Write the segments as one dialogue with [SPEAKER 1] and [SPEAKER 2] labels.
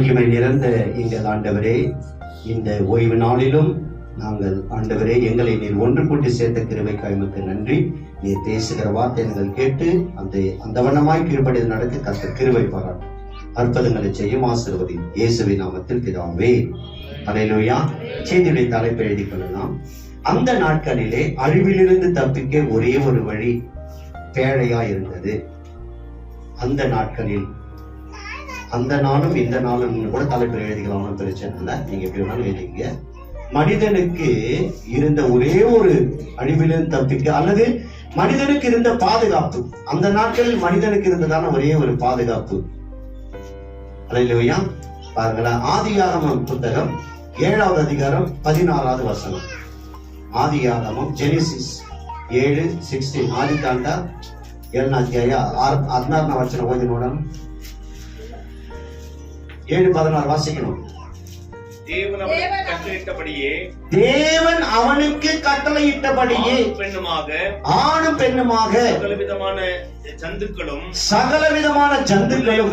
[SPEAKER 1] மகிமை நிறைந்த எங்கள் ஆண்டவரே, இந்த ஓய்வு நாளிலும் நாங்கள் ஆண்டவரே எங்களை நீர் ஒன்று கூட்டி சேர்த்த கிருபைக்காய் உமக்கு நன்றி. நீர் பேசுகிற வார்த்தைகள் கேட்டு அந்த வண்ணமாய் கீழ்ப்படி நடக்க கர்த்தர் கிருபை பாராட்டும். அற்புதங்களை செய்யும் ஆசீர்வதி இயேசுவின் நாமத்தில் பிதாவே. அல்லேலூயா. செய்தியுடைய தலைப்பை எழுதிக் கொள்ளலாம். அந்த நாட்களிலே அழிவிலிருந்து தப்பிக்க ஒரே ஒரு வழி பேழையா இருந்தது. அந்த நாட்களில், அந்த நாளும் இந்த நாளும் கூட தலைப்பில் எழுதிக்கலாம், பிரச்சனை இல்லை, நீங்க எப்படி வேணாலும் எழுதிங்க. மனிதனுக்கு இருந்த ஒரே ஒரு அழிவிலிருந்து தப்பிக்க, அல்லது மனிதனுக்கு இருந்த பாதுகாப்பு, அந்த நாட்களில் மனிதனுக்கு இருந்ததான ஒரே ஒரு பாதுகாப்பு. அல்லேலூயா. பாருங்களேன், ஆதியாகமம் புத்தகம் 7வது அதிகாரம் 16வது வசனம். ஆதியாகமம், ஜெனிசிஸ் 7:16. ಆದಿಕಾಂಡ 7ನೇ ಅಧ್ಯಾಯ 16ನೇ ವಚನ ಓದಿ ನೋಡೋಣ. 7:16 வாசிக்கணும். தேவன் அவனுக்கு கட்டளையிட்டபடியே ஆணும் பெண்ணுமாக சகலவிதமான ஜந்துக்களும்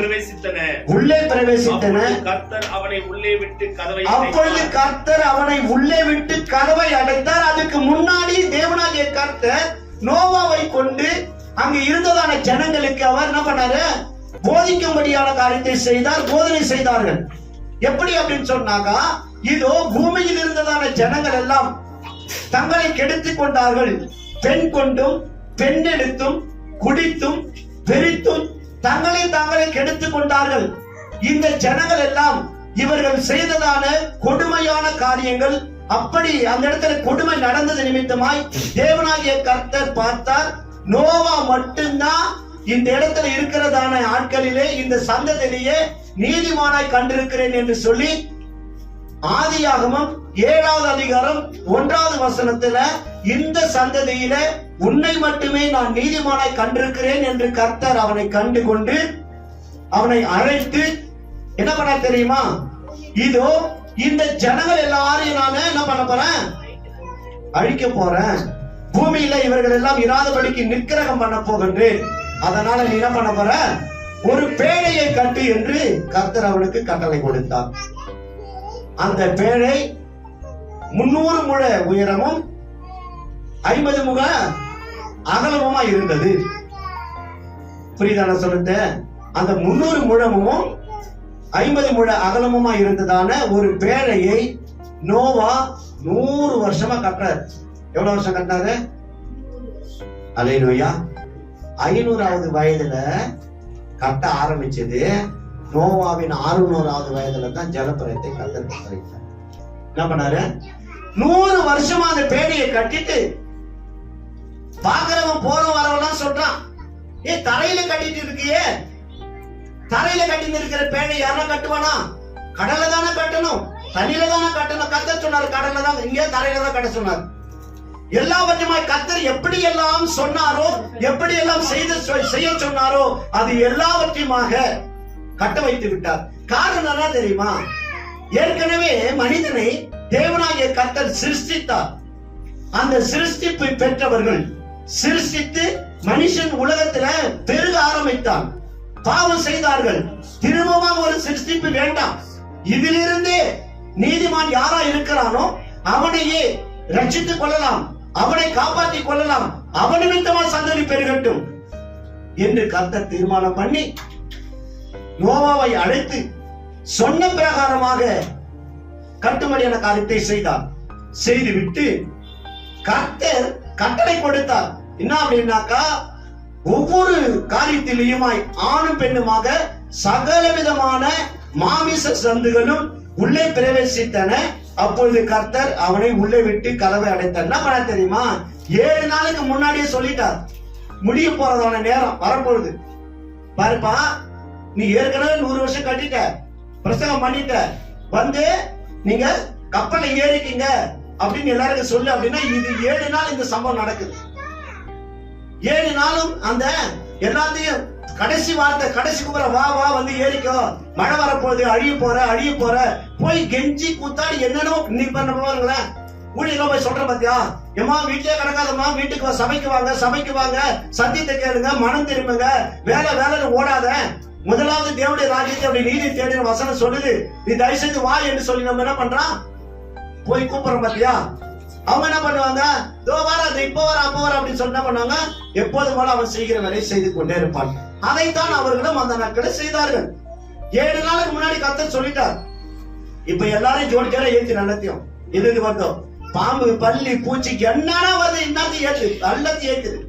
[SPEAKER 1] உள்ளே பிரவேசித்தன. அப்பொழுது கர்த்தர் அவனை உள்ளே விட்டு கதவை அடைத்தார். அதுக்கு முன்னாடி தேவனாகிய கர்த்தர் நோவாவை கொண்டு அங்கு இருந்ததான ஜனங்களுக்கு அவர் என்ன பண்ணாரு? போதிக்கும்படியான காரியத்தை செய்தார், போதனை செய்தார்கள். எப்படி அப்படின்னு சொன்னாக்கா, இதோ பூமியில் இருந்ததான ஜனங்கள் எல்லாம் தங்களை கெடுத்துக் கொண்டார்கள். பெண் கொண்டும் பெண்ணெடுத்தும் குடித்தும் பெரித்தும் தாங்களை கெடுத்துக் கொண்டார்கள். இந்த ஜனங்கள் எல்லாம் இவர்கள் செய்ததான கொடுமையான காரியங்கள், அப்படி அந்த இடத்துல கொடுமை நடந்தது நிமித்தமாய் தேவனாகிய கர்த்தர் பார்த்தார், நோவா மட்டும்தான் இந்த இடத்துல இருக்கிறதான ஆட்களிலே, இந்த சந்ததியிலேயே நீதிமானாய் கண்டிருக்கிறேன் என்று சொல்லி ஆதியாகமம் 7வது அதிகாரம் 1வது வசனத்துல இந்த சந்ததியில உன்னை மட்டுமே நான் நீதிமானாய் கண்டிருக்கிறேன் என்று கர்த்தர் அவனை கண்டு கொண்டு அவனை அழைத்து என்ன பண்ண தெரியுமா? இதோ இந்த ஜனங்கள் எல்லாரையும் நான் என்ன பண்ண போறேன்? அழிக்க போறேன். பூமியில இவர்கள் எல்லாம் இராதபடிக்கு நிக்கிரகம் பண்ண போகின்றேன். அதனால நீ என்ன பண்ண போற? ஒரு பேழையை கட்டு என்று கர்த்தர் அவனுக்கு கட்டளை கொடுத்தார். அந்த பேழை 300 முழ உயரமும் 50 முழ அகலமுமா இருந்தது. புரியுதான சொல்லுங்க? அந்த 300 முழமும் 50 முழ அகலமுமா இருந்ததான ஒரு பேழையை நோவா 100 வருஷமா கட்டுறாரு. எவ்வளவு வருஷம் கட்டினாரு? அல்லேலூயா. 500வது வயதுல கட்ட ஆரம்பிச்சது. நோவாவின் 600வது வயதுல தான் ஜலப்பிரளயத்தை கர்த்தர் கட்டளையிட்டார். என்ன பண்ணாரு? 100 வருஷமா அந்த பேழையை கட்டிட்டு பாக்குறவன் போற வரவெல்லாம் சொல்றான், ஏ தரையில கட்டிட்டு இருக்கியே, தரையில கட்டிட்டு இருக்கிற பேழை யாரா கட்டுவானா? கடல்ல தானே கட்டணும், தண்ணியில தானே கட்டணும். கர்த்தர் சொன்னாரு கடல்ல தான், இங்கே தரையில தான் கட்ட சொன்னார். எல்லாவற்றையுமாய் கர்த்தர் எப்படி எல்லாம் சொன்னாரோ, எப்படி எல்லாம் செய்ய சொன்னாரோ, அது எல்லாவற்றையுமாக கட்ட வைத்து விட்டார். காரணம் என்ன தெரியுமா? ஏற்கனவே மனிதனை தேவனாகிய கர்த்தர் சிருஷ்டித்தார். அந்த சிருஷ்டிப்பை பெற்றவர்கள் சிருஷ்டித்து மனுஷன் உலகத்துல பெருக ஆரம்பித்தான். பாவம் செய்தார்கள். திரும்பவும் ஒரு சிருஷ்டிப்பு வேண்டாம். இதிலிருந்தே நீதிமான் யாரா இருக்கிறானோ அவனையே ரட்சித்துக் கொள்ளலாம், அவனை காப்பாற்றிக் கொள்ளலாம், அவன் நிமித்தமா சந்ததி பெருகட்டும் என்று கர்த்தர் தீர்மானம் பண்ணி நோவாவை அழைத்து சொன்ன பிரகாரமாக கட்டும்படியான காரியத்தை செய்தார். செய்துவிட்டு கர்த்தர் கட்டளை கொடுத்தார். என்ன அப்படின்னாக்கா, ஒவ்வொரு காரியத்திலேயுமாய் ஆணும் பெண்ணுமாக சகல விதமான மாமிச சந்துகளும் உள்ளே பிரவேசித்தன. அப்பொழுது கர்த்தர் அவனை உள்ளே விட்டு கதவை அடைத்தார். என்ன பண்ண தெரியுமா? 7 நாளுக்கு முன்னாடியே சொல்லிட்டார், முடிய போறதான நேரம் வரப்போகுது. பாருப்பா, நீ ஏற்கனவே 100 வருஷம் கட்டிட்ட, பிரசங்கம் பண்ணிட்ட, வந்து நீங்க கப்பலை ஏறிக்கீங்க அப்படின்னு எல்லாருக்கும் சொல்லு அப்படின்னா, இது 7 நாள் இந்த சம்பவம் நடக்குது. 7 நாளும் அந்த எல்லாத்தையும் கடைசி வார்த்தை, கடைசி கூப்பிட, வா வா வந்து ஏறிக்கோ, மழை வரப்போகுது, அழிய போற போய் கெஞ்சி கூத்தாடி என்னென்னோ நீ பண்ண போவாங்களேன். ஊழியெல்லாம் போய் சொல்ற பாத்தியா, ஏமா வீட்டிலே கிடக்காதம்மா, வீட்டுக்கு சபைக்கு வாங்க, சத்தியத்தை கேளுங்க, மனம் திரும்புங்க, வேலை ஓடாத, முதலாவது தேவனுடைய ராஜ்யத்தை அப்படி நீதி தேடின வசனம் சொல்லுது. நீ தயவு செய்து வா என்று சொல்லி நம்ம என்ன பண்றான், போய் கூப்பிடுறோம் பாத்தியா. அவங்க என்ன பண்ணுவாங்க, இதோ வர, இப்ப வர, அப்ப வர அப்படின்னு சொல்லி என்ன பண்ணுவாங்க, எப்போதும் போல அவன் செய்கிற வேலையை செய்து கொண்டே இருப்பான். அதைத்தான் அவர்களும் அந்த நாட்களை செய்தார்கள். 7 நாளுக்கு முன்னாடி கர்த்தர் சொல்லிட்டார், இப்ப எல்லாரும் ஜோடிச்சார ஏத்தி நல்லத்தையும் இது வந்தோம், பாம்பு பள்ளி பூச்சிக்கு என்னன்னா வருது, இன்னத்தையும் ஏத்து நல்லத்தையும் ஏத்துது.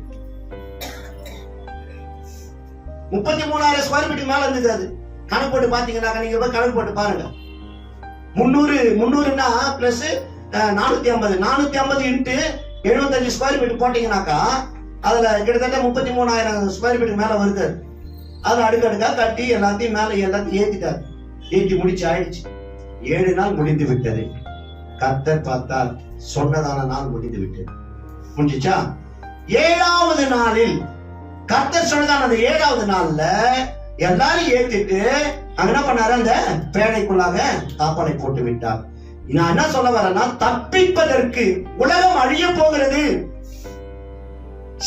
[SPEAKER 1] 33,000 ஸ்கொயர் ஃபீட் மேல இருந்தது. அது கணக்கு போட்டு பாத்தீங்கன்னா, நீங்க போய் கணக்கு போட்டு பாருங்க. 300 பிளஸ் 450 இன்ட்டு 75 ஸ்கொயர் ஃபீட் போட்டீங்கன்னாக்கா அதுல கிட்டத்தட்ட 33,000 ஸ்கொயர் ஃபீட் மேல வருது. அதுல அடுக்கடுக்கா கட்டி எல்லாத்தையும் மேல எல்லாத்தையும் ஏத்திட்டாரு. ஏற்றி முடிச்சு ஆயிடுச்சு. 7 நாள் முடிந்து விட்டது. கர்த்தர் பார்த்தால் சொன்னதான நாள் முடிந்து விட்டது. முடிஞ்சுச்சா? 7வது நாளில் கர்த்தர் சொன்னதான அந்த 7வது நாள்ல எல்லாரும் ஏத்திட்டு அங்க என்ன பண்ணாரு, அந்த பேழைக்குள்ளாக தாப்பாலை போட்டு விட்டார். நான் என்ன சொல்ல வரேன்னா, தப்பிப்பதற்கு உலகம் அழிய போகிறது,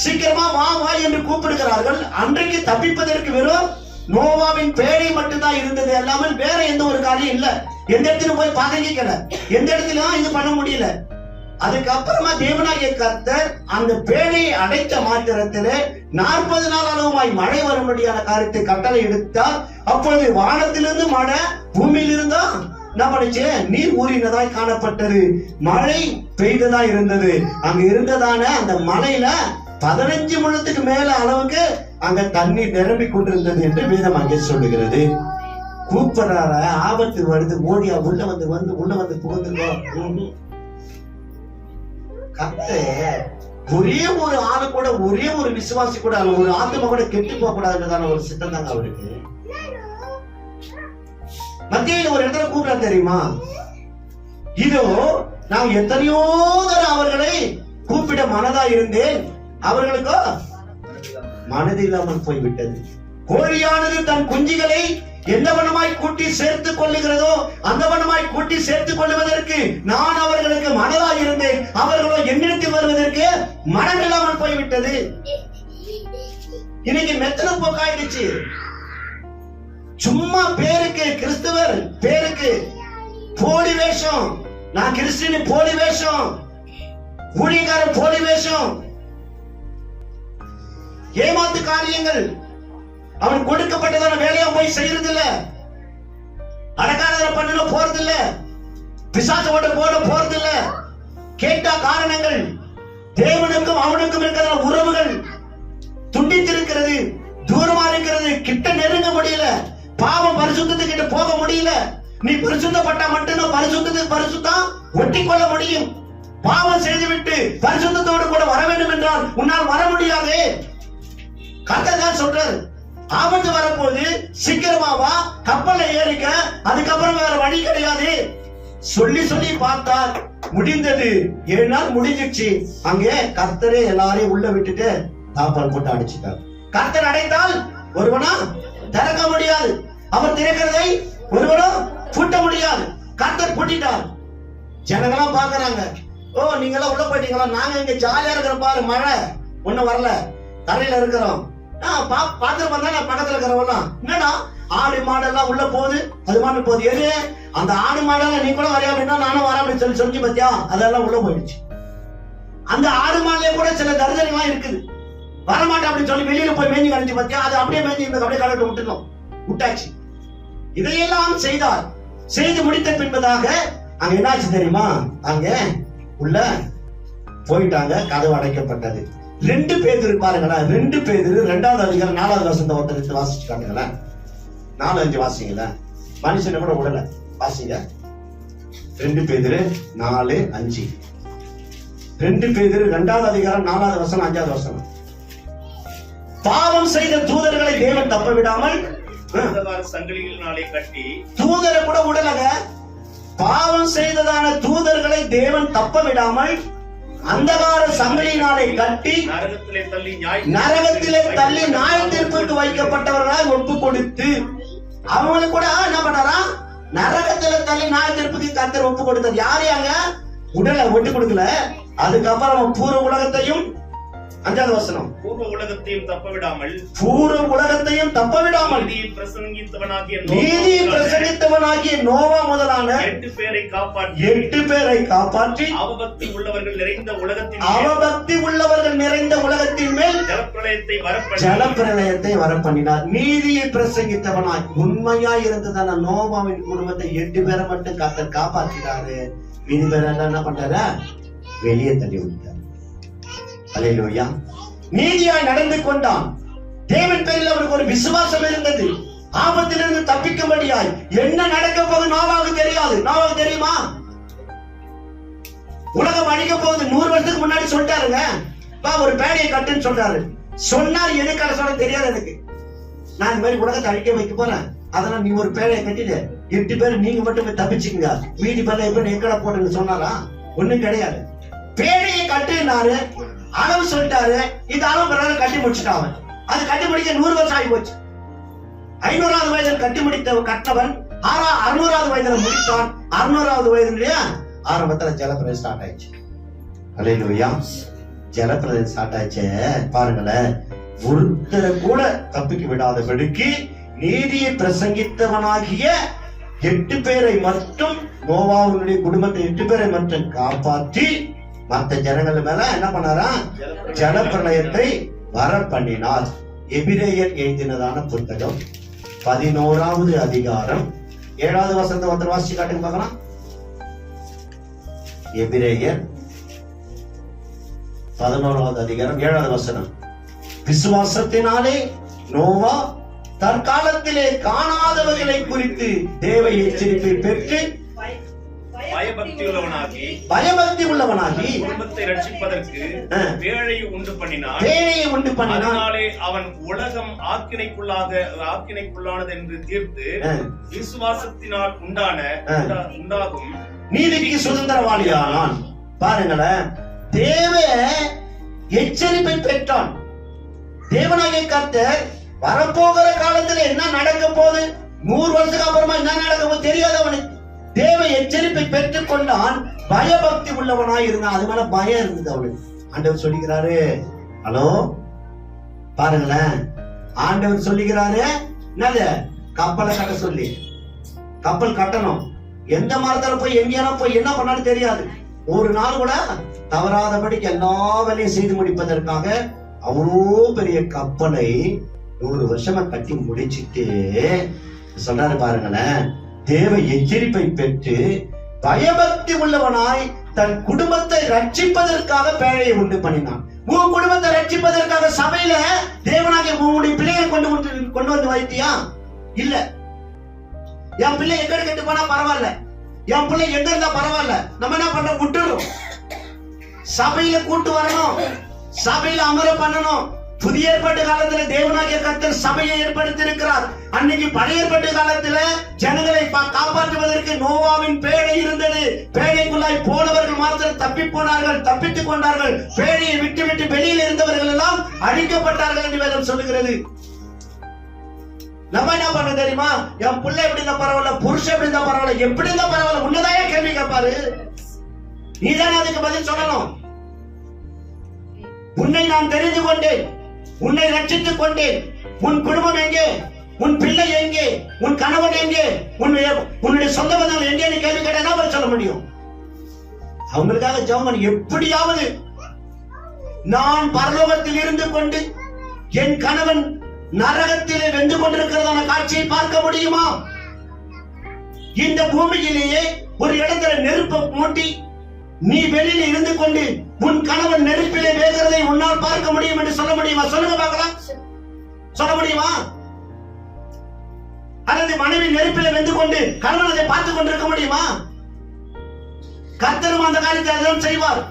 [SPEAKER 1] சீக்கிரமா வா வா என்று கூப்பிடுகிறார்கள். அன்றைக்கு தப்பிப்பதற்கு வெறும் நோவாவின் பேழை மட்டும்தான் இருந்தது, எல்லாமே வேற எந்த ஒரு காரியம் இல்ல. எந்த இடத்துல போய் பதங்கிக்கல, எந்த இடத்துலயும் இது பண்ண முடியல. அதுக்கப்புறமா தேவனாகிய கர்த்தர் அந்த பேழையை அடைத்த மாத்திரத்திலே 40 நாள் அளவுமாய் மழை வரும்படியான காரியத்தை கட்டளை எடுத்தார். அப்பொழுது வானத்திலிருந்து மழை, பூமியிலிருந்தா என்ன பண்ணுச்சு, நீர் ஊறினதாய் காணப்பட்டது. மழை பெய்ததா இருந்தது. அங்க இருந்ததான அந்த மலையில 15 முழத்துக்கு மேல அளவுக்கு அங்க தண்ணீர் நிரம்பி கொண்டிருந்தது என்று வேதம் அங்கே சொல்லுகிறது. கூப்பிடுறார, ஆபத்து வருது, ஓடியா உள்ள வந்து புகுந்துருக்கோம். கர்த்தர் ஒரே ஒரு ஆளு கூட, ஒரே ஒரு விசுவாசி கூட, ஒரு ஆத்மா கூட கெட்டு போக கூடாதுன்றதான ஒரு சித்தம் தாங்க அவருக்கு. மத்தியில ஒரு இடத்துல கூப்பிட தெரியுமா, இதோ நான் எத்தனையோ தடவை அவர்களை கூப்பிட மனதா இருந்தேன், அவர்களுக்கோ மனது இல்லாமல் போய்விட்டது. கோழியானது தன் குஞ்சுகளை எந்த வண்ணமாய் கூட்டி சேர்த்துக் கொள்ளுகிறதோ அந்த வண்ணமாய் கூட்டி சேர்த்துக் கொள்வதற்கு நான் அவர்களுக்கு மனதாக இருந்தேன், அவர்களோ என்னிடத்தில் வருவதற்கு மனம் இல்லாமல் போய்விட்டது. இன்னைக்கு மெத்தன போக்காயிடுச்சு. சும்மா பேருக்கு கிறிஸ்துவர், பேருக்கு போலி வேஷம், நான் கிறிஸ்டின் போலி வேஷம், ஊழியக்கார போலி வேஷம், ஏமாத்து காரியங்கள். அவன் கொடுக்கப்பட்டதான வேலையா போய் செய்யறது இல்ல, அடக்காரத பண்ண போறது இல்ல, பிசாசு ஓட்ட போறது இல்ல. கேட்டா காரணங்கள், தேவனுக்கும் அவனுக்கும் இருக்கிற உறவுகள் துண்டித்திருக்கிறது, தூரமா இருக்கிறது, கிட்ட நெருங்க முடியல, பாவம் பரிசுத்தத்துக்கிட்ட போக முடியல. நீ பரிசுத்தப்பட்டா மட்டும் பரிசுத்தம் ஒட்டி கொள்ள முடியும். பாவம் செய்துவிட்டு பரிசுத்தத்தோடு கூட வர வேண்டும் என்றால் உன்னால் வர முடியாது. கர்த்தர் தான் சொல்றாரு, ஆபத்து வரப்போது, சீக்கிரமாவா கப்பல்ல ஏறிக்க, அதுக்கப்புறம் வேற வழி கிடையாது. சொல்லி பார்த்தார், முடிந்தது. 7 நாள் முடிஞ்சிச்சு. அங்கே கர்த்தரே எல்லாரையும் உள்ள விட்டுட்டு தாப்பால் போட்டு அடிச்சுட்டார். கர்த்தர் அடைத்தால் ஒருவனா திறக்க முடியாது, அவர் திறக்கிறதை ஒருவனும் பூட்ட முடியாது. கர்த்தர் பூட்டிட்டார். ஜனங்களாம் பாக்குறாங்க, ஓ நீங்க எல்லாம் உள்ள போயிட்டீங்களா, நாங்க இங்க ஜாலியா இருக்கிறோம் பாரு, மழை ஒண்ணும் வரல, தரையில இருக்கிறோம். பாத்திரம் வந்தா பக்கத்துல இருக்கிறவெல்லாம் என்னடா ஆடு மாடெல்லாம் உள்ள போகுது, அது மாட்டு போகுது. எது அந்த ஆடு மாடெல்லாம் நீ கூட வரையா அப்படின்னா நானும் வரேன் அப்படின்னு சொல்லி பத்தியா, அதெல்லாம் உள்ள போயிடுச்சு. அந்த ஆடு மாடலே கூட சில தரிசனங்கள்லாம் இருக்குது, வரமாட்டேன் அப்படின்னு சொல்லி வெளியில போய் மேஞ்சி கழிச்சு பத்தியா, அது அப்படியே மேஞ்சி அப்படியே கலட்டு விட்டாச்சு. இதையெல்லாம் செய்தார். செய்து முடித்த பின்பதாக அங்க என்னாச்சு தெரியுமா, அங்க உள்ள போயிட்டாங்க, கதவு அடைக்கப்பட்டது. 2 பேதுரு பாருங்களேன், 2 பேதுரு 2வது அதிகாரம் 4வது வசனத்தை ஒருத்தர் வாசிச்சு காட்டுங்களேன். 4-5 வாசிங்களேன், மனுஷனை கூட விடல, வாசிங்க. 2 பேதுரு 4-5. 2 பேதுரு 2வது அதிகாரம் 4வது வசனம் 5வது வசனம். பாவம் செய்த தூதர்களை தேவன் தப்ப விடாமல்
[SPEAKER 2] சங்கிலிகளினாலே கட்டி,
[SPEAKER 1] தூதரை கூட விடலங்க, பாவம் செய்ததான தூதர்களை தேவன் தப்ப விடாமல் அந்தகார சங்கிலியினாலே கட்டி நரகத்திலே தள்ளி நியாய தீர்ப்புக்கு வைக்கப்பட்டவர்களால் ஒப்பு கொடுத்து, அவங்களுக்கு கூட என்ன பண்ணாரா, நரகத்திலே தள்ளி நியாய தீர்ப்புக்கு கர்த்தர் ஒப்பு கொடுத்தார். யாரையாங்க, உடலை ஒட்டு கொடுக்கல. அதுக்கப்புறம் பூர்வ உலகத்தையும் 5வது வசனம்.
[SPEAKER 2] பூர்வ உலகத்தையும் தப்ப விடாமல்
[SPEAKER 1] பூர்வ உலகத்தையும் தப்ப விடாமல்
[SPEAKER 2] நீதியை
[SPEAKER 1] பிரசங்கித்தவனாகிய நோவா முதலான
[SPEAKER 2] 8 பேரை
[SPEAKER 1] காப்பாற்றி
[SPEAKER 2] அவபக்தி உள்ளவர்கள் நிறைந்த உலகத்தின் மேல்
[SPEAKER 1] ஜலப்பிரளயத்தை வரப்பண்ணினார். நீதியை பிரசங்கித்தவனாய் உண்மையாய் இருந்ததான நோவாவின் குடும்பத்தை 8 பேரை மட்டும் கர்த்தர் காப்பாற்றினாரு. மீதி பேர் என்ன பண்றாரு? வெளியே தள்ளி விட்டார். அல்லேலூயா. நீதியாய் நடந்து கொண்டான். தேவன் பேரில் அவருக்கு ஒரு விசுவாசம் இருந்தது. ஆபத்திலிருந்து தப்பிக்கும்படியாய் என்ன நடக்க போகுது நோவாவுக்கு தெரியாது. நோவாவுக்கு தெரியுமா? உலகம் அழிக்க போகுது 100 வருஷத்துக்கு முன்னாடி சொல்லிட்டாருங்க. ஒரு பேடையை கட்டுன்னு சொல்றாரு. சொன்னார் எதுக்காக சொல்ல தெரியாது எனக்கு. நான் இந்த மாதிரி உலகத்தை அழிக்க வைக்க போறேன், அதனால நீ ஒரு பேடையை கட்டிட்டு 8 பேர் நீங்க மட்டும் போய் தப்பிச்சுக்குங்க, மீதி பேரை எப்ப எக்கடை போடுன்னு சொன்னாரா? ஒண்ணும் கிடையாது. பேடையை கட்டுனாரு, அளவு சொல்லிட்டாரு. இந்த அளவு பிறகு கட்டி முடிச்சுட்டான். அது கட்டி முடிக்க 100 வருஷம் ஆகி போச்சு. 500வது வயதில் கட்டவன் 600வது வயதுல முடித்தான். 600வது வயதுலயே ஆரம்பத்துல ஜலப்பிரளயம் ஸ்டார்ட் ஆயிடுச்சு. அல்லேலூயா. ஜலப்பிரளயம் ஸ்டார்ட் ஆயிடுச்சு. பாருங்களேன், ஒருத்தரை கூட தப்பிக்க விடாதபடிக்கு நீதியை பிரசங்கித்தவனாகிய 8 பேரை மட்டும், நோவாவுடைய குடும்பத்தை 8 பேரை மட்டும் காப்பாற்றி மற்ற ஜனங்கள் மேல என்ன பண்ணாரா? ஜலப்பிரளயத்தை வர பண்ணினார். எபிரேயர் எழுதினதான புத்தகம் 11வது அதிகாரம் 7வது வசனத்தை ஒருத்தர் வாசிச்சு காட்டுங்க பார்க்கலாம். எபிரேயர் 11வது அதிகாரம் 7வது வசனம். விசுவாசத்தினாலே நோவா தற்காலத்திலே காணாதவர்களை குறித்து தேவ எச்சரிப்பை பெற்று பயபக்தி உள்ளவனாகி
[SPEAKER 2] குடும்பத்தை ரட்சிப்பதற்கு பேழையை உண்டு பண்ணினான்.
[SPEAKER 1] அதனாலே
[SPEAKER 2] அவன் உலகம் ஆக்கினைக்குள்ளானது என்று தீர்த்து விசுவாசத்தினால் உண்டாகும்
[SPEAKER 1] நீதிக்கு சுதந்திரவாளியானான். பாருங்களேன், தேவ எச்சரிப்பை பெற்றான். தேவனாகிய கர்த்தர் வரப்போகிற காலத்துல என்ன நடக்க போகுது, 100 வருஷத்துக்கு அப்புறமா என்ன நடக்க போகுது தெரியாது அவனுக்கு. தேவ எச்சரிப்பை பெற்றுக் கொண்டான். பயபக்தி உள்ளவனாய் இருந்தான். அது மேல பயம் இருந்தது அவனுக்கு. ஆண்டவர் சொல்லுகிறாரு, ஹலோ பாருங்களேன், ஆண்டவர் சொல்லுகிறாரு என்னது, கப்பலை கட்ட சொல்லி. கப்பல் கட்டணும். எந்த மரத்துல போய் எங்கேனா போய் என்ன பண்ணாலும் தெரியாது. ஒரு நாள் கூட தவறாதபடிக்கு எல்லா வேலையும் செய்து முடிப்பதற்காக அவ்வளோ பெரிய கப்பலை 100 வருஷமா கட்டி முடிச்சிட்டு சொல்றாரு பாருங்களேன், தேவ எச்சரிப்பை பெற்று பயபக்தி உள்ளவனாய் தன் குடும்பத்தை ரட்சிப்பதற்காக பேழையை உண்டு பண்ணினான். உன் குடும்பத்தை ரட்சிப்பதற்காக சபையில தேவனாகிய உன்னுடைய பிள்ளைகளை கொண்டு வந்து வைத்தியா? இல்ல. என் பிள்ளை எங்க கெட்டு போனா பரவாயில்ல, என் பிள்ளை எங்க இருந்தா பரவாயில்ல, நம்ம என்ன பண்றோம், விட்டுறோம். சபையில கூட்டு வரணும், சபையில அமர பண்ணணும். புதிய ஏற்பாட்டு காலத்துல தேவனாகிய கர்த்தர் சபையை ஏற்படுத்தி இருக்கிறார். அன்னைக்கு பழைய ஏற்பாட்டு காலத்துல ஜனங்களை காப்பாற்றுவதற்கு நோவாவின் பேழை இருந்தது. பேழைக்குள்ளாய் போனவர்கள் மாத்திரம் தப்பி போனார்கள், தப்பித்துக் கொண்டார்கள். பேழையை விட்டு விட்டு வெளியில் இருந்தவர்கள் எல்லாம் அழிக்கப்பட்டார்கள் என்று வேதம் சொல்லுகிறது. நம்ம என்ன பண்ண தெரியுமா? என் பிள்ளை எப்படி இருந்தா பரவாயில்ல, புருஷன் எப்படி இருந்தா பரவாயில்ல, எப்படி இருந்தா பரவாயில்ல, உன்னதாயே கேள்வி கேட்பாரு. நீதானே அதுக்கு பதில் சொல்லணும். உன்னை நான் தெரிந்து கொண்டேன், உன்னை ரட்சித்துக் கொண்டேன். உன் குடும்பம் எங்கே, உன் பிள்ளை எங்கே, உன் கணவன் எங்கே, உன்னுடைய சொந்த பந்தங்கள் எங்கே கேள்வி கேட்டா என்ன சொல்ல முடியும்? அவங்களுக்காக ஜெபம் எப்படியாவது நான் பரலோகத்தில் இருந்து கொண்டு என் கணவன் நரகத்திலே வென்று கொண்டிருக்கிறதான காட்சியை பார்க்க முடியுமா? இந்த பூமியிலேயே ஒரு இடத்துல நெருப்பை மூட்டி நீ வெளியில இருந்து கொண்டு உன் கணவன் நெருப்பிலே வேகிறதை உன்னால் பார்க்க முடியும் என்று சொல்ல முடியுமா? சொல்லுங்க பார்க்கலாம். சொல்ல முடியுமா? அல்லது மனைவி நெருப்பிலே வெந்து கொண்டு கணவன் அதை பார்த்துக் கொண்டிருக்க முடியுமா? கர்த்தரும் அந்த காரியத்தை அதான் செய்வார்.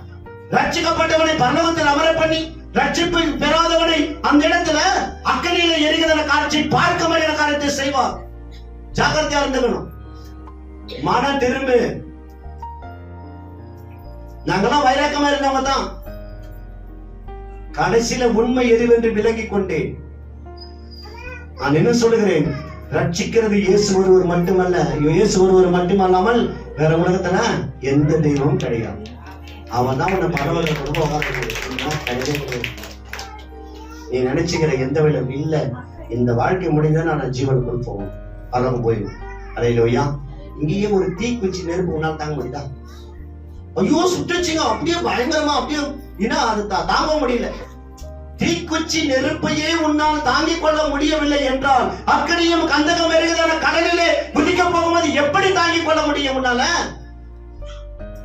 [SPEAKER 1] ரட்சிக்கப்பட்டவனை பரலோகத்தில் அமர பண்ணி ரட்சிப்பு பெறாதவனை அந்த இடத்துல அக்கறையில எரிகிற காட்சி பார்க்க முடியாத காரியத்தை செய்வார். ஜாக்கிரதையா இருந்துக்கணும். மன திரும்பு. நாங்கெல்லாம் வைராக்கமா இருந்தவங்க தான். கடைசியில உண்மை எதுவென்று விலகிக் கொண்டேன். நான் என்ன சொல்லுகிறேன், ரட்சிக்கிறது இயேசு ஒருவர் மட்டுமல்ல, இயேசு ஒருவர் மட்டுமல்லாமல் வேற உலகத்துல எந்த தெய்வமும் கிடையாது. அவன் தான் உன்னை பரவாயில்ல நீ நினைச்சுக்கிற எந்த வழியும் இல்ல, இந்த வாழ்க்கை முடிஞ்சா நான் ஜீவனுக்குள் போவோம், பரவ போயிடும். அல்லேலூயா. இங்கேயே ஒரு தீக்குச்சி நெருப்பு உன்னால் தாங்க முடியுதா? ஐயோ சுட்டுச்சுங்க, அப்படியே பயங்கரமா, அப்படியே ஏன்னா அது தாங்க முடியல. தீக்குச்சி நெருப்பையே உன்னால் தாங்கிக் கொள்ள முடியவில்லை என்றால் அக்கறையும் கந்தகம் வருகிறதான கடலிலே குதிக்க போகும்போது எப்படி தாங்கிக் கொள்ள முடியும் உன்னால?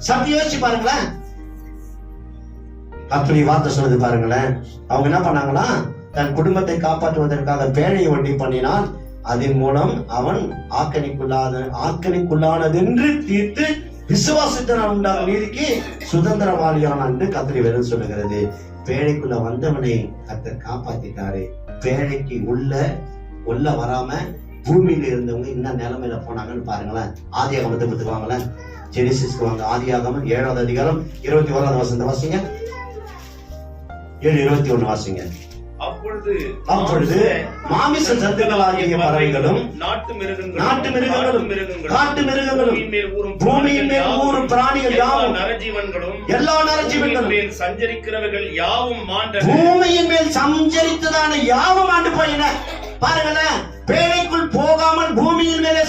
[SPEAKER 1] சத்தி யோசிச்சு பாருங்களேன். அப்படி வார்த்தை சொல்லுது பாருங்களேன். அவங்க என்ன பண்ணாங்களா, தன் குடும்பத்தை காப்பாற்றுவதற்காக பேழையை ஒட்டி பண்ணினால் அதன் மூலம் அவன் ஆக்கணிக்குள்ளானதென்று தீர்த்து விசுவாசத்தினால் உண்டாகும் நீதிக்கு சுதந்திரவாளியான என்று கர்த்தர் வேதம் சொல்லுகிறது. பேழைக்குள்ள வந்தவனை கர்த்தர் காப்பாத்திட்டாரு. பேழைக்கு உள்ள வராம பூமியில இருந்தவங்க என்ன நிலைமையில போனாங்கன்னு பாருங்களேன். ஆதியாகமத்தை பத்துக்குவாங்களேன். ஜெனிசிஸ்க்கு வாங்க. ஆதியாகமம் 7வது அதிகாரம் 21வது வசனத்தை வாசிங்க. 7:21 வாசிங்க. அப்பொழுது மாமிச ஜந்துக்களாகிய பறவைகளும் நாட்டு மிருகங்களும் பூமியின் மேல் ஊரும் பிராணிகள் யாவும் எல்லா நரஜீவன்களும்
[SPEAKER 2] சஞ்சரிக்கிறவர்கள் யாவும் மாண்டன.
[SPEAKER 1] பூமியின் மேல் சஞ்சரித்ததான யாவும் ஆண்டு போயின. பாருங்களேன், பேழைக்குள் போகாமல் பூமியின் மேலே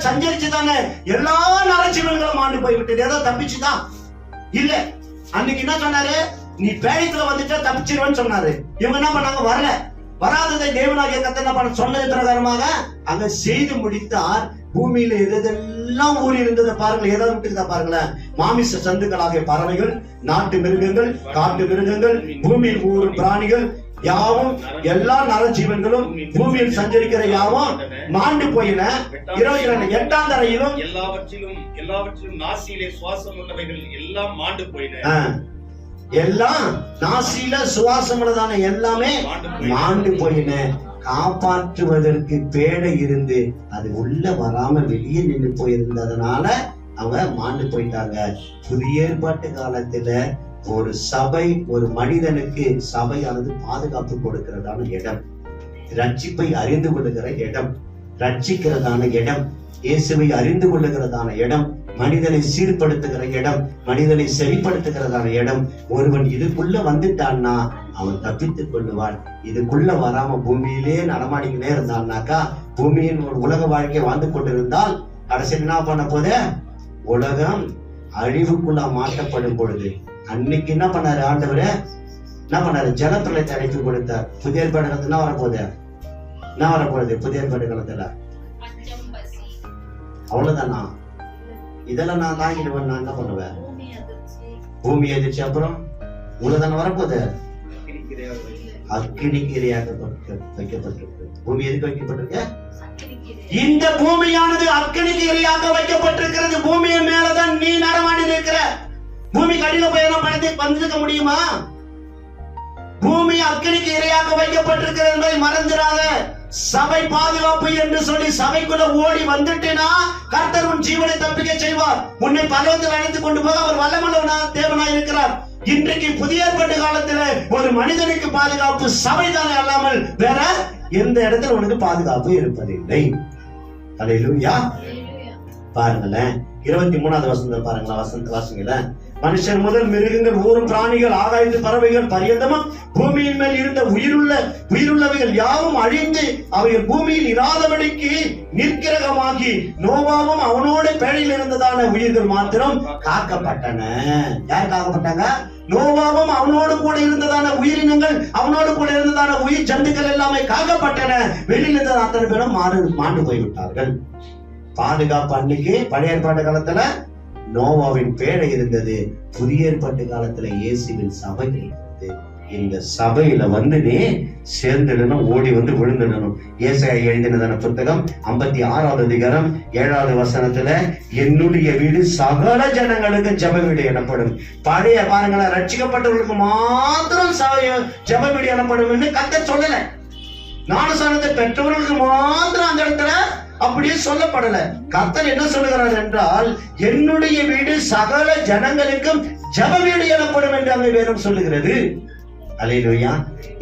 [SPEAKER 1] சஞ்சரிச்சுதான எல்லா நரஜீவன்களும் ஆண்டு போய்விட்டது. ஏதோ தப்பிச்சுதான் இல்ல. அன்னைக்கு என்ன சொன்னாரு, நீ பேழைக்குள்ள வந்துட்டா தப்பிச்சிருவேன்னு சொன்னாரு. இவங்க என்ன பண்ணாங்க, வரல. வராததை தேவனாகிய கர்த்தர் என்ன பண்ண சொன்னது பிரகாரமாக அங்க செய்து முடித்தார். பூமியில எதெல்லாம் ஊறி இருந்ததை பாருங்கள், ஏதாவது விட்டுக்குதா பாருங்களேன். மாமிச சந்துக்களாகிய பறவைகள், நாட்டு மிருகங்கள், காட்டு மிருகங்கள், பூமியில் ஊறும் பிராணிகள் யாவும் எல்லா நரஜீவன்களும் பூமியில் சஞ்சரிக்கிற யாவும் மாண்டு போயின. 22 8ஆம் தரையிலும்
[SPEAKER 2] எல்லாவற்றிலும் நாசியிலே சுவாசம் உள்ளவைகள் எல்லாம் மாண்டு போயின.
[SPEAKER 1] எல்லாம் நாசியில சுவாசம் உள்ளதான எல்லாமே மாண்டு போயின. காப்பாற்றுவதற்கு பேடை இருந்து அது உள்ள வராம வெளியே நின்று போயிருந்ததுனால அவங்க மாண்டு போயிட்டாங்க. புதிய ஏற்பாட்டு காலத்துல ஒரு சபை, ஒரு மனிதனுக்கு சபையானது பாதுகாப்பு கொடுக்கிறதான இடம், ரட்சிப்பை அறிந்து கொள்ளுகிற இடம், ரட்சிக்கிறதான இடம், இயேசுவை அறிந்து கொள்ளுகிறதான இடம், மனிதனை சீர்படுத்துகிற இடம், மனிதனை சரிப்படுத்துகிறதான இடம். ஒருவன் இதுக்குள்ள வந்துட்டான்னா அவன் தப்பித்துக் கொள்ளுவான். இதுக்குள்ள வராம பூமியிலே நடமாடிக்கிட்டே இருந்தான்னாக்கா, பூமியின் ஒரு உலக வாழ்க்கை வாழ்ந்து கொண்டிருந்தால் கடைசியில் என்ன பண்ண போது, உலகம் அழிவுக்குள்ள மாற்றப்படும் பொழுது அன்னைக்கு என்ன பண்ணாரு ஆண்டவரே, என்ன பண்ணாரு, ஜலப்பிரளயத்தை அழைத்து கொடுத்தார். புதிய ஏற்பாடு காலத்துல என்ன வரப்போகுது புதிய ஏற்பாடு காலத்துல? அவ்வளவுதானா? இதெல்லாம் நான் தாங்கிடுவேன். நான் என்ன பண்ணுவேன், பூமி எதிர்ச்சி, அப்புறம் உலகதான வரப்போகுது, அக்கினிக்கு இரையாக வைக்கப்பட்டிருக்கு. பூமி எதுக்கு வைக்கப்பட்டிருக்கு? இந்த பூமியானது அக்கினிக்கு இரையாக வைக்கப்பட்டிருக்கிறது. பூமியின் மேலதான் நீ நடமாடி இருக்கிற. பூமி கடில போய் வந்துக்க முடியுமா? பூமி அக்கினிக்கு இரையாக வைக்கப்பட்டிருக்கிறது என்பதை மறந்துடாத. சபை பாதுகாப்பு என்று சொல்லி சபைக்குள்ள ஓடி வந்துட்டேனா கர்த்தர் உன் ஜீவனை தப்பிக்க செய்வார். உன்னை பரலோகத்தில் அழைத்து கொண்டு போக அவர் வல்லமையுள்ள தேவனாய் இருக்கிறார். இன்றைக்கு புதிய ஏற்பாட்டு காலத்துல ஒரு மனிதனுக்கு பாதுகாப்பு சபைதானே அல்லாமல் வேற எந்த இடத்துல உனக்கு பாதுகாப்பு இருப்பதில்லை. அல்லேலூயா. பாருங்களேன் 23வது வசனத்தை பாருங்களேன். வாசிங்கள. மனுஷன் முதல் மிருகங்கள், ஊரும் பிராணிகள், ஆகாயத்து பறவைகள் பரியந்தமும் பூமியின் மேல் இருந்த உயிருள்ளவைகள் யாவும் அழிந்து அவைகள் பூமியில் இராதபடிக்கு நிற்கிரகமாகி நோவாவும் அவனோட பேழையில் இருந்ததான உயிர்கள் மாத்திரம் காக்கப்பட்டன. யார் காக்கப்பட்டாங்க? நோவாவும் அவனோடு கூட இருந்ததான உயிரினங்கள், அவனோடு கூட இருந்ததான உயிர் ஜந்துக்கள் எல்லாமே காக்கப்பட்டன. வெளியில் இருந்த அத்தனை பேரும் மாண்டு போய்விட்டார்கள். பாதுகாப்பு அன்னைக்கு பழைய ஏற்பாட்டு காலத்துல நோவாவின் பேழை இருந்தது. புதிய ஏற்பாட்டு காலத்துல இயேசுவின் சபை இருக்கிறது. இந்த சபையில வந்து நீ சேர்ந்துடணும், ஓடி வந்து விழுந்துடணும். ஏசாயா எழுதினதான புத்தகம் 56வது அதிகாரம் 7வது வசனத்துல, என்னுடைய வீடு சகல ஜனங்களுக்கு ஜப வீடு எனப்படும். பழைய பாருங்களேன், ரட்சிக்கப்பட்டவர்களுக்கு மாத்திரம் ஜப வீடு எனப்படும் கர்த்தர் சொல்லல. ஞானஸ்நானத்தை பெற்றவர்களுக்கு மாத்திரம் அந்த இடத்துல அப்படியே சொல்லப்படல. கர்த்தர் என்ன சொல்லுகிறார் என்றால், என்னுடைய வீடு சகல ஜனங்களுக்கும் ஜப வீடு எனப்படும் என்று அங்கே வேதம் சொல்லுகிறது. அல்லேலூயா.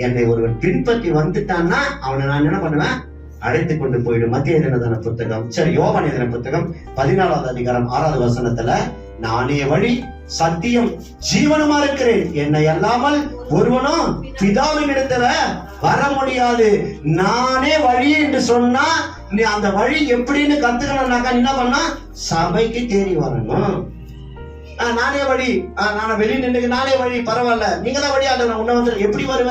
[SPEAKER 1] என்னை ஒருவன் பின்பற்றி வந்துட்டான்னா அவனை நான் என்ன பண்ணுவேன், அழைத்து கொண்டு போயிடும். மத்திய எழுதின புத்தகம் யோவான் எழுதின புத்தகம் 14வது அதிகாரம் 6வது வசனத்துல, நானே வழி சத்தியம் ஜீவனுமா இருக்கிறேன், என்னை அல்லாமல் ஒருவனும் பிதாவின் இடத்துல வர முடியாது. நானே வழி என்று சொன்னா நீ அந்த வழி எப்படின்னு கத்துக்கணும்னாக்கா என்ன பண்ணா சபைக்கு தேடி வரணும். நானே வழி, நான் வெளியே நின்று நானே வழி, பரவாயில்ல நீங்க தான் வழி ஆடணும். உன்ன வந்து எப்படி வருவ?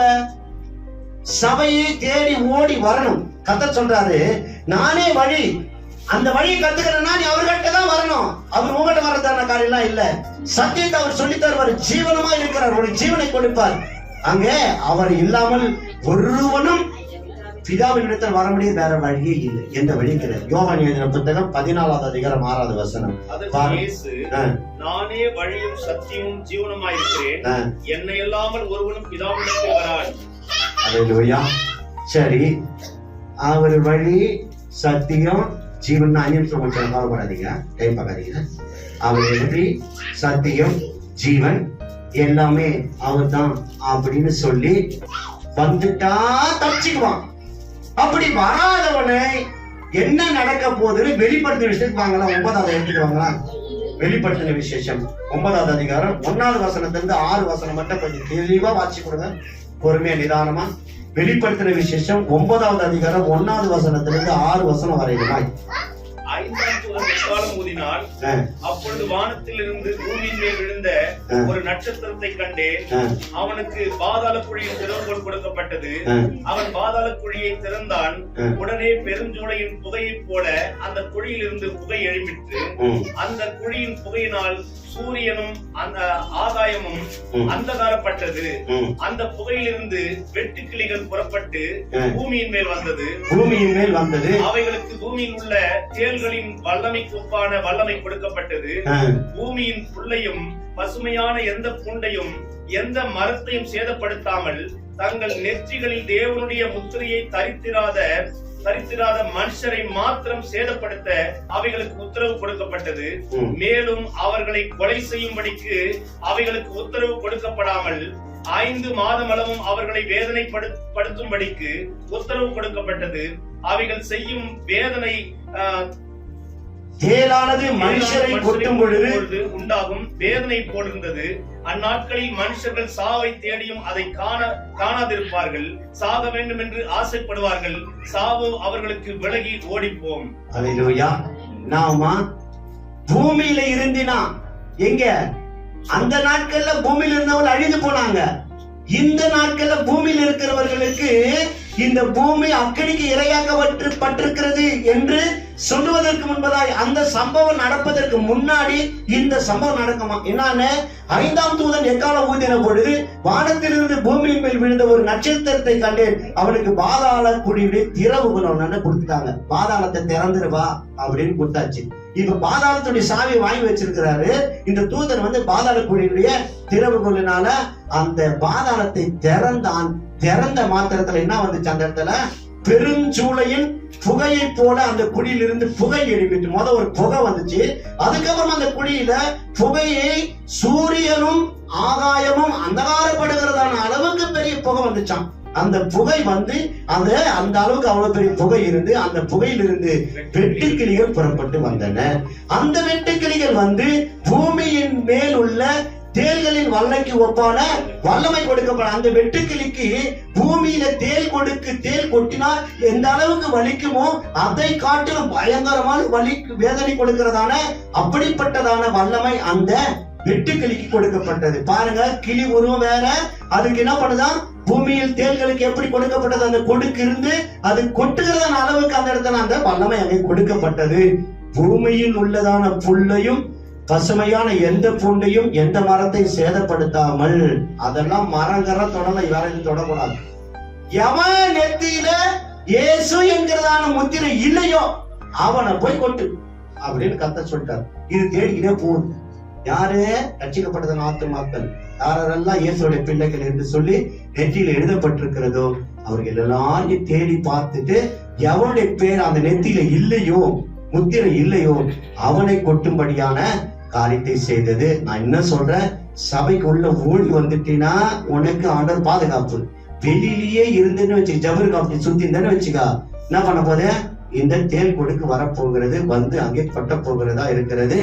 [SPEAKER 1] சபையை தேடி ஓடி வரணும். கர்த்தர் சொல்றாரு நானே வழி. அந்த வழியை கத்துக்கணும்னா நீ அவர்கிட்ட தான் வரணும். அவர் உங்ககிட்ட வரதான காரியம்லாம் இல்ல. சத்தியத்தை அவர் சொல்லி தருவார். ஜீவனமா இருக்கிறார், ஒரு ஜீவனை கொடுப்பார். அங்க அவர் இல்லாமல் ஒருவனும் பிதாவின் இடத்தில் வர முடியாது. வேற வழியே இல்லை. எந்த வழி கிடையாது. யோவான் எழுதின புத்தகம் 14வது அதிகாரம் 6வது வசனம்.
[SPEAKER 2] நானே வழியும் சத்தியமும் ஜீவனுமாய் இருக்கிறேன், என்னை இல்லாமல் ஒருவனும் பிதாவினிடத்தில் வரான்.
[SPEAKER 1] அல்லேலூயா. சரி, அவர் வழி சத்தியம் ஜீவன். 5 நிமிஷம் கொஞ்சம் கவலைப்படாதீங்க, டைம் பார்க்காதீங்க. அவர் எப்படி சத்தியம் ஜீவன் எல்லாமே அவர் தான் அப்படின்னு சொல்லி வந்துட்டா தப்பிச்சுக்குவான். அப்படி வராதவனை என்ன நடக்க போகுதுன்னு வெளிப்படுத்தின விஷயத்துக்கு வாங்கலாம். 9வது எடுத்துட்டு வாங்கலாம். வெளிப்படுத்தின விசேஷம் 9வது அதிகாரம் 1வது வசனத்திலிருந்து 6 வசனம் மட்டும் கொஞ்சம் தெளிவா வாசி கொடுங்க, பொறுமையா நிதானமா. வெளிப்படுத்தின விசேஷம் 9வது அதிகாரம் 1வது வசனத்திலிருந்து 6 வசனம் வரைக்குமாய்.
[SPEAKER 2] 5ஆம் தூதன் எக்காளம் ஊதினான். அப்பொழுது வானத்திலிருந்து பூமியின் மேல் விழுந்த ஒரு நட்சத்திரத்தை கண்டேன். அவனுக்கு பாதாள குழியின் திறவுகோல் கொடுக்கப்பட்டது. அவன் பாதாள குழியை திறந்தான். உடனே பெருஞ்சூளையின் புகையைப் போல அந்த குழியிலிருந்து புகை எழும்பிற்று. அந்த குழியின் புகையினால் சூரியனும் அந்த ஆகாயமும் அந்தகாரப்பட்டது. அந்த புகையிலிருந்து வெட்டுக்கிளிகள் புறப்பட்டு பூமியின் மேல் வந்தது. அவைகளுக்கு பூமியில் உள்ள தேள்களின் வல்லமைக்கு ஒப்பான வல்லமை கொடுக்கப்பட்டது. பூமியின் புல்லையும் பசுமையான எந்த பூண்டையும் எந்த மரத்தையும் சேதப்படுத்தாமல் தங்கள் நெற்றிகளில் தேவனுடைய முத்திரையை தரித்திராத மனுஷரை மாத்திரம் சேதப்படுத்த அவைகளுக்கு உத்தரவு கொடுக்கப்பட்டது. மேலும் அவர்களை கொலை செய்யும்படிக்கு அவைகளுக்கு உத்தரவு கொடுக்கப்படாமல் 5 மாதமளவும் அவர்களை வேதனைப்படுத்தும்படிக்கு உத்தரவு கொடுக்கப்பட்டது. அவைகள் செய்யும் வேதனை தேளானது மனுஷரை கொட்டும் பொழுது உண்டாகும் வேதனை போலிருந்தது. அந்நாட்களில் மனுஷர்கள் சாவை தேடியும் அதை காணாதிருப்பார்கள். சாக வேண்டும் என்று ஆசைப்படுவார்கள். சாவு அவர்களுக்கு விலகி ஓடிப்போம்.
[SPEAKER 1] அல்லேலூயா. நாம பூமியில இருந்தினா எங்க அந்த நாட்கள்ல பூமியில இருந்தவர்கள் அழிந்து போனாங்க. இந்த நாட்கள்ல பூமியில் இருக்கிறவர்களுக்கு இந்த பூமி அக்கடிக்கு இரையாக்கப்பட்டிருக்கிறது என்று சொல்லுவதற்கு முன்பதாய் அந்த சம்பவம் நடப்பதற்கு முன்னாடி இந்த சம்பவம் நடக்குமா? என்னன்னு 5ஆம் தூதன் எக்காளம் ஊதின பொழுது வானத்திலிருந்து பூமியின் மேல் விழுந்த ஒரு நட்சத்திரத்தை கண்டேன். அவனுக்கு பாதாள குழியுடைய திறவுகோல் கொடுத்துட்டாங்க. பாதாளத்தை திறந்துருவா அப்படின்னு கொடுத்தாச்சு. இப்ப பாதாளத்துடைய சாவியை வாங்கி வச்சிருக்கிறாரு இந்த தூதன். பாதாள குழியுடைய திறவுகோலினால அந்த பாதாளத்தை திறந்தான். திறந்த மாத்திரத்துல என்ன வந்துச்சு? அந்த இடத்துல பெருஞ்சூளையின் புகையை போல அந்த குழியிலிருந்து புகை எழுப்பிட்டு ஒரு புகை வந்துச்சு. அதுக்கப்புறம் அந்த குழியில புகையை சூரியனும் ஆகாயமும் அந்தகாரப்படுகிறதான அளவுக்கு பெரிய புகை வந்துச்சான். அந்த புகை அந்த அளவுக்கு அவ்வளவு பெரிய புகை இருந்து அந்த புகையிலிருந்து வெட்டுக்கிளிகள் புறப்பட்டு வந்தன. அந்த வெட்டுக்கிளிகள் பூமியின் மேல் உள்ள தேள்களின் வல்லமைக்கு ஒப்பான வல்லமை கொடுக்கப்பட. அந்த வெட்டுக்கிளிக்கு பூமியில தேள் கொட்டினா எந்த அளவுக்கு வலிக்குமோ அதை காட்டிலும் பயங்கரமான வேதனை கொடுக்கிறதான அப்படிப்பட்டதான வல்லமை அந்த வெட்டுக்கிளிக்கு கொடுக்கப்பட்டது. பாருங்க, கிளி உருவம் வேற. அதுக்கு என்ன பண்ணுதான்? பூமியில் தேள்களுக்கு எப்படி கொடுக்கப்பட்டது? அந்த கொடுக்கு இருந்து அது கொட்டுகிறதான அளவுக்கு அந்த இடத்துல அந்த வல்லமை அங்கே கொடுக்கப்பட்டது. பூமியில் உள்ளதான புல்லையும் பசுமையான எந்த பூண்டையும் எந்த மரத்தை சேதப்படுத்தாமல். அதெல்லாம் மரங்கர தொடல, யாரையும் தொடக்கூடாது. எவன் நெத்தியில இயேசு என்கிறதான முத்திரை இல்லையோ அவனை போய் கொட்டு அப்படின்னு கர்த்தர் சொல்லிட்டார். இது தேடிக்கிட்டே போகுது. யாரு ரட்சிக்கப்பட்டதன் ஆத்துமாக்கள், யாரெல்லாம் இயேசுடைய பிள்ளைகள் என்று சொல்லி நெற்றியில எழுதப்பட்டிருக்கிறதோ அவர்கள் எல்லாரையும் தேடி பார்த்துட்டு எவனுடைய பேர் அந்த நெத்தியில இல்லையோ முத்திரை இல்லையோ அவனை கொட்டும்படியான காரியத்தை செய்தது. நான் என்ன சொல்றேன்? சபைக்கு உள்ள ஓடி வந்துட்டீங்கன்னா உனக்கு ஆண்டவர் பாதுகாப்பு. வெளியிலேயே இருந்துன்னு வச்சு ஜபர் காப்பி சுத்தி இருந்தேன்னு வச்சுக்கா என்ன பண்ண போதே இந்த தேல் கொடுக்கு வரப்போகிறது, வந்து அங்கே கொட்ட போகிறதா இருக்கிறது.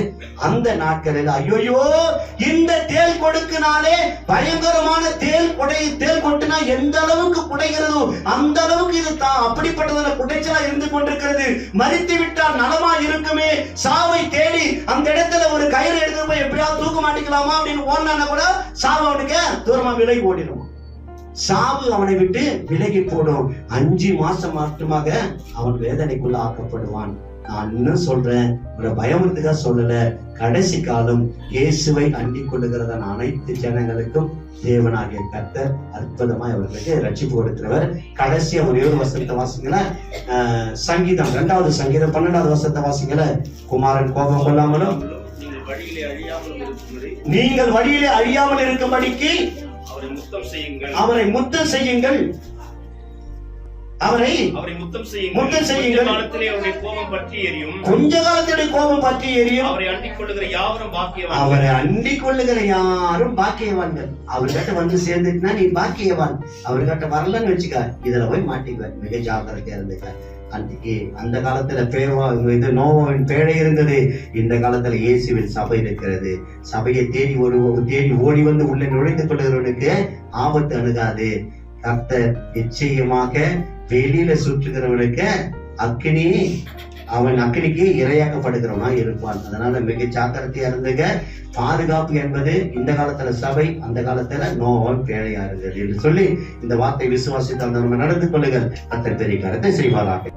[SPEAKER 1] அந்த நாட்களில் ஐயோ இந்த தேல் கொடுக்குனாலே பயங்கரமான தேல் கொட்டுனா எந்த அளவுக்கு குடைகிறதோ அந்த அளவுக்கு இது அப்படிப்பட்டதான குடைச்சலா இருந்து கொண்டிருக்கிறது. மரித்து விட்டால் நலமா இருக்குமே, சாவை தேடி அந்த இடத்துல ஒரு கயிறு எடுத்து போய் எப்படியாவது தூக்க மாட்டிக்கலாமா அப்படின்னு ஓடினா கூட சாவு அவனுக்கு தூரமா விலகி ஓடிடும். சாவு அவனை விட்டு விலகி போடும். 5 மாசம் மட்டுமாக அவன் வேதனைக்குள்ள ஆக்கப்படுவான். நான் இன்னும் சொல்றேன், ஒரு பயமுறுத்துக்கா சொல்லல. கடைசி காலம் இயேசுவை அண்டிக் கொள்ளுகிறதான அனைத்து ஜனங்களுக்கும் தேவனாகிய கர்த்தர் அற்புதமாய் அவர்களுக்கு ரட்சிப்பு கொடுக்கிறவர். கடைசியா ஒரு 7 வசனத்தை வாசிங்கள. சங்கீதம் 2வது சங்கீதம் 12வது வசனத்தை வாசிங்கள. குமாரன் கோபம் கொள்ளாமலும் நீங்கள் வழியிலே அழியாமல் இருக்கும்படிக்கு அவரை முத்தம் செய்யுங்கள். அவரை முத்தம் செய்யுங்கள். கொஞ்ச காலத்திலே கோபம் பற்றி எரியும். அவரை அண்டிக் கொள்ளுகிற யாரும் பாக்கியவான்கள். அவர்கிட்ட வந்து சேர்ந்துட்டுனா நீ பாக்கியவான். அவர்கிட்ட வரலன்னு வச்சுக்க, இதுல போய் மாட்டிக்குவார். மிக ஜாக்கிரதையா இருந்துக்க. அன்றைக்கு அந்த காலத்துல நோவாவின் பேழை இருந்தது. இந்த காலத்துல இயேசுவின் சபை இருக்கிறது. சபையை தேடி ஓடி வந்து உள்ள நுழைந்து கொள்ளுகிறவனுக்கு ஆபத்து அணுகாது. கர்த்தர் நிச்சயமாக வெளியில சுற்றுகிறவனுக்கு அவன் அக்கினிக்கு இரையாக்கப்படுகிறவனா இருப்பான். அதனால மிக ஜாக்கிரதையா இருந்துங்க. பாதுகாப்பு என்பது இந்த காலத்துல சபை, அந்த காலத்துல நோவான் பேழையா இருந்தது என்று சொல்லி இந்த வார்த்தை விசுவாசித்தால் நம்ம நடந்து கொள்ளுங்கள். கர்த்தர் பெரிய காரியத்தை செய்வாராக.